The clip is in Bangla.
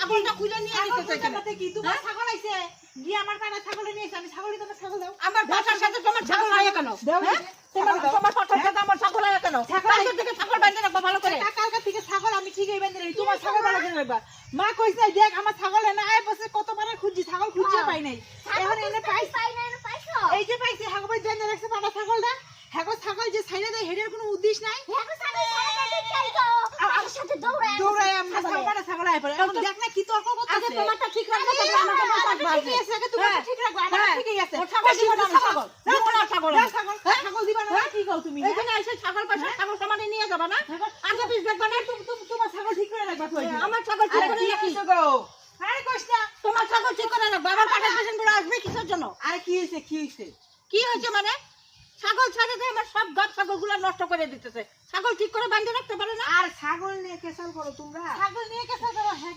ছাগলটা খুলে নিয়ে আসছে এখানে কি তোমার ছাগল আইছে গিয়ে আমার পাড়া ছাগল নিয়ে এসে আমি ছাগলই তোমার ছাগল দাও আমার পাঠার সাথে তোমার ছাগল হয় কেন তোমার পাঠার সাথে আমার ছাগল হয় কেন কালকে থেকে ছাগল বেঁধে রাখবো ভালো করে কালকে থেকে ছাগল আমি ঠিকই বেঁধে রাখি তোমার ছাগল ভালো করে রাখবা মা কইছে দেখ আমার ছাগল এনে আয় বসে কতবার খুঁজছি ছাগল খুঁজে পাই নাই এখন এনে পাইছো এই যে পাইছি হাগো ভাই বেঁধে রাখছে পাড়া ছাগলটা হাগো ছাগল যে ছাইড়া দেয় হেডের কোনো উদ্দেশ্য নাই দৌড়ায় আমরা ছাগল ছাগল আয় পড়ে এখন দেখ না কি তর্ক করতেছে আগে তোমারটা ঠিক রাখবে তারপর আমাকে বলতে আসবে ঠিক আছে আগে তোমারটা ঠিক রাখবা আমার ঠিকই আছে ছাগল দিবা না ছাগল দিবা না ছাগল ছাগল দিবা না কি কও তুমি এখানে এসে ছাগল পাশে ছাগল সমানে নিয়ে যাবা না আগে পিছ দেখবা না তোমার ছাগল ঠিক করে রাখবা তুই আমার ছাগল ঠিক করে রাখি আরে কইছ না তোমার ছাগল ঠিক করে রাখবা আমার পাঠার পেশেন্ট বড় আসবে কিসের জন্য আরে কি হইছে কি হয়েছে মানে ছাগল ছাড়ে দেয় আমার সব গাছ ছাগলগুলো নষ্ট করে দিতেছে ছাগল ঠিক করে বাঁধে রাখতে পারে না আর ছাগল নিয়ে কেসাল করো তোমরা ছাগল নিয়ে কেসাল করো হ্যাঁ